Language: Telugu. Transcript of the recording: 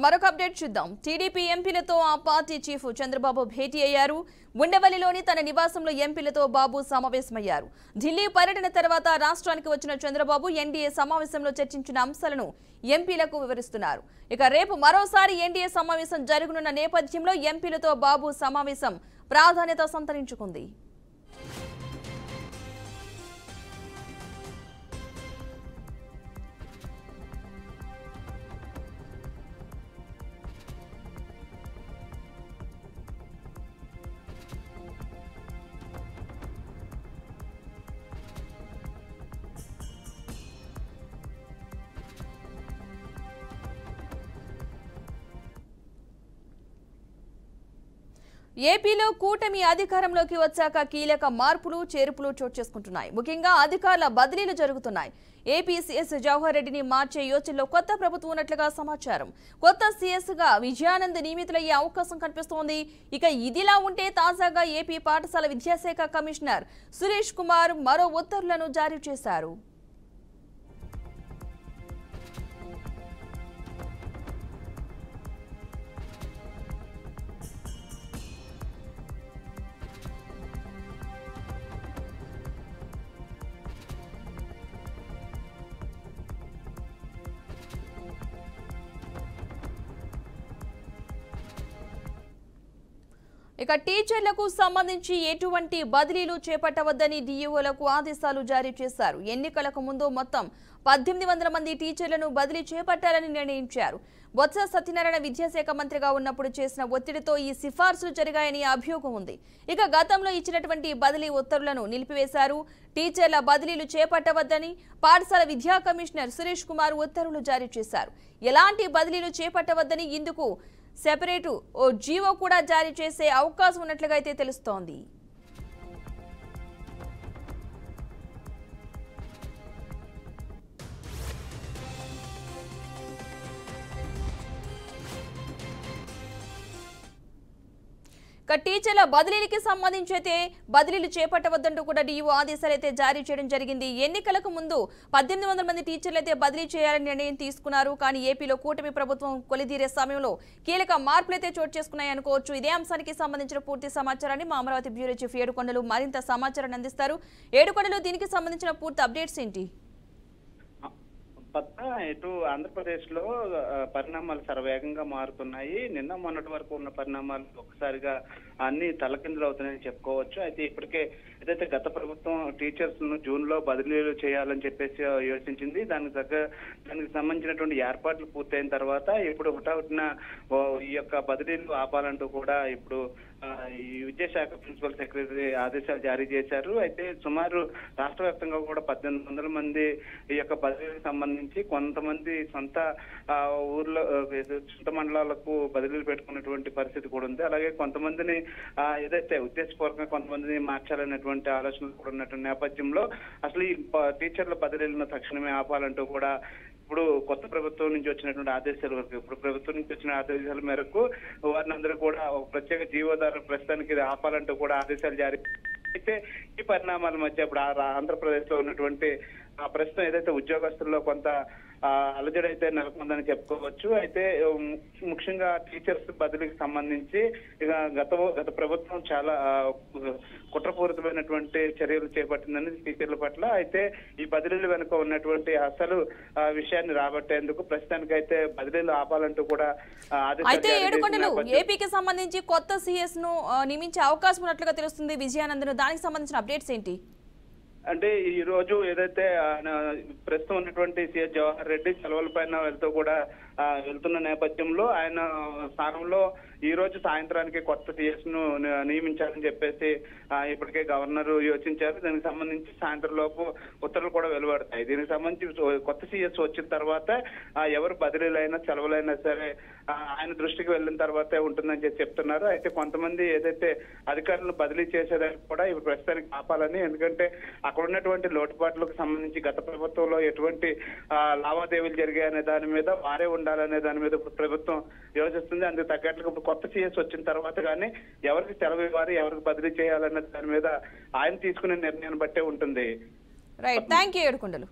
మరొక అప్డేట్ చూద్దాం. టీడీపీ ఎంపీలతో ఆ పార్టీ చీఫ్ చంద్రబాబు భేటీ అయ్యారు. ఉండవల్లిలోని తన నివాసంలో ఎంపీలతో బాబు సమావేశమయ్యారు. ఢిల్లీ పర్యటన తర్వాత రాష్ట్రానికి వచ్చిన చంద్రబాబు ఎన్డీఏ సమావేశంలో చర్చించిన అంశాలను ఎంపీలకు వివరిస్తున్నారు. ఇక రేపు మరోసారి ఎన్డీఏ సమావేశం జరగనున్న నేపథ్యంలో ఎంపీలతో బాబు సమావేశం ప్రాధాన్యత సంతరించుకుంది. ఏపీలో కూటమి అధికారంలోకి వచ్చాక కీలక మార్పులు చేర్పులు చోటు చేసుకుంటున్నాయి. ముఖ్యంగా అధికారుల బదిలీలు జరుగుతున్నాయి. ఏపీ సీఎస్ జవహర్ రెడ్డిని మార్చే యోచనలో కొత్త ప్రభుత్వం ఉన్నట్లుగా సమాచారం. కొత్త సీఎస్ గా విజయానంద్ నియమితులయ్యే అవకాశం కనిపిస్తోంది. ఇక ఇదిలా ఉంటే తాజాగా ఏపీ పాఠశాల విద్యాశాఖ కమిషనర్ సురేష్ కుమార్ మరో ఉత్తర్వులను జారీ చేశారు. ఇక టీచర్లకు సంబంధించి ఎటువంటి బదిలీలు చేపట్టవద్దని డీఈఓలకు ఆదేశాలు జారీ చేశారు. ఎన్నికలకు ముందు మొత్తం 1800 మంది టీచర్లను బదిలీ చేపట్టాలని నిర్ణయించారు. బొత్స సత్యనారాయణ విద్యాశాఖ మంత్రిగా ఉన్నప్పుడు చేసిన ఒత్తిడితో ఈ సిఫార్సులు జరిగాయని అభియోగం ఉంది. ఇక గతంలో ఇచ్చినటువంటి బదిలీ ఉత్తర్వులను నిలిపివేశారు. టీచర్ల బదిలీలు చేపట్టవద్దని పాఠశాల విద్యా కమిషనర్ సురేష్ కుమార్ ఉత్తర్వులు జారీ చేశారు. ఎలాంటి బదిలీలు చేపట్టవద్దని ఇందుకు సెపరేటు ఓ జీవో కూడా జారీ చేసే అవకాశం ఉన్నట్లుగా అయితే తెలుస్తోంది. ఇక టీచర్ల బదిలీకి సంబంధించి అయితే బదిలీలు చేపట్టవద్దంటూ కూడా డీఈఓ ఆదేశాలు అయితే జారీ చేయడం జరిగింది. ఎన్నికలకు ముందు 1800 మంది టీచర్లు అయితే బదిలీ చేయాలని నిర్ణయం తీసుకున్నారు. కానీ ఏపీలో కూటమి ప్రభుత్వం కొలిదీరే సమయంలో కీలక మార్పులు అయితే చోటు చేసుకున్నాయి అనుకోవచ్చు. ఇదే అంశానికి సంబంధించిన పూర్తి సమాచారాన్ని మా అమరావతి బ్యూరో చీఫ్ ఏడుకొండలు మరింత సమాచారాన్ని అందిస్తారు. ఏడుకొండలు, దీనికి సంబంధించిన పూర్తి అప్డేట్స్ ఏంటి? ఇటు ఆంధ్రప్రదేశ్ లో పరిణామాలు శరవేగంగా మారుతున్నాయి. నిన్న మొన్నటి వరకు ఉన్న పరిణామాలు ఒకసారిగా అన్ని తలకిందులు అవుతున్నాయని చెప్పుకోవచ్చు. అయితే ఇప్పటికే ఏదైతే గత ప్రభుత్వం టీచర్స్ ను జూన్ లో బదిలీలు చేయాలని చెప్పేసి యోచించింది, దానికి సంబంధించినటువంటి ఏర్పాట్లు పూర్తయిన తర్వాత ఇప్పుడు హుటాహుటిన ఈ యొక్క బదిలీలు ఆపాలంటూ కూడా ఇప్పుడు ఈ విద్యాశాఖ ప్రిన్సిపల్ సెక్రటరీ ఆదేశాలు జారీ చేశారు. అయితే సుమారు రాష్ట్ర వ్యాప్తంగా కూడా 1800 మంది ఈ యొక్క బదిలీలకు సంబంధించి కొంతమంది సొంత ఊర్లో సొంత మండలాలకు బదిలీలు పెట్టుకున్నటువంటి పరిస్థితి కూడా ఉంది. అలాగే కొంతమందిని ఏదైతే ఉద్దేశపూర్వకంగా కొంతమందిని మార్చాలనేటువంటి ఆలోచనలు కూడా ఉన్నటువంటి నేపథ్యంలో అసలు ఈ టీచర్ల బదిలీలను తక్షణమే ఆపాలంటూ కూడా ఇప్పుడు కొత్త ప్రభుత్వం నుంచి వచ్చినటువంటి ఆదేశాల వరకు ఇప్పుడు ప్రభుత్వం నుంచి వచ్చిన ఆదేశాల మేరకు వారిని అందరూ కూడా ఒక ప్రత్యేక జీవోధార ప్రస్తుతానికి ఆపాలంటూ కూడా ఆదేశాలు జారీ. అయితే ఈ పరిణామాల మధ్య ఇప్పుడు ఆంధ్రప్రదేశ్ లో ఉన్నటువంటి ప్రస్తుతం ఏదైతే ఉద్యోగస్తుల్లో కొంత అలజడి అయితే నెలకొందని చెప్పుకోవచ్చు. అయితే ముఖ్యంగా టీచర్స్ బదిలీకి సంబంధించి ఇక గత ప్రభుత్వం చాలా కుట్రపూరితమైనటువంటి చర్యలు చేపట్టిందని టీచర్ల పట్ల. అయితే ఈ బదిలీల వెనుక ఉన్నటువంటి అసలు విషయాన్ని రాబట్టేందుకు ప్రస్తుతానికైతే బదిలీలు ఆపాలంటూ కూడా అయితే ఏడుకొండలు ఏపీకి సంబంధించి కొత్త సీఎస్ ను నియమించే అవకాశం ఉన్నట్లుగా తెలుస్తుంది. విజయానందన్, దానికి సంబంధించిన అప్డేట్స్ ఏంటి? అంటే ఈ రోజు ఏదైతే ప్రస్తుతం ఉన్నటువంటి సీఎస్ జవహర్ రెడ్డి సెలవుల పైన వెళ్తున్న నేపథ్యంలో ఆయన స్థానంలో ఈ రోజు సాయంత్రానికి కొత్త సీఎస్ ను నియమించాలని చెప్పేసి ఇప్పటికే గవర్నర్ యోచించారు. దీనికి సంబంధించి సాయంత్రం లోపు ఉత్తర్వులు కూడా వెలువడతాయి. దీనికి సంబంధించి కొత్త సీఎస్ వచ్చిన తర్వాత ఎవరు బదిలీలైనా సెలవులైనా సరే ఆయన దృష్టికి వెళ్ళిన తర్వాతే ఉంటుందని చెప్తున్నారు. అయితే కొంతమంది ఏదైతే అధికారులను బదిలీ చేసేదానికి కూడా ఇప్పుడు ప్రస్తుతానికి ఆపాలని, ఎందుకంటే అక్కడ ఉన్నటువంటి లోటుపాట్లకు సంబంధించి గత ప్రభుత్వంలో ఎటువంటి లావాదేవీలు జరిగాయనే దాని మీద వారే ఉండాలనే దాని మీద ఇప్పుడు ప్రభుత్వం యోచిస్తుంది. అందుకు తగ్గట్లుగా ఇప్పుడు కొత్త సీఎస్ వచ్చిన తర్వాత కానీ ఎవరికి సెలవు ఇవ్వాలి, ఎవరికి బదిలీ చేయాలనే దాని మీద ఆయన తీసుకునే నిర్ణయాన్ని బట్టే ఉంటుంది. Right, thank you Yedukondalu.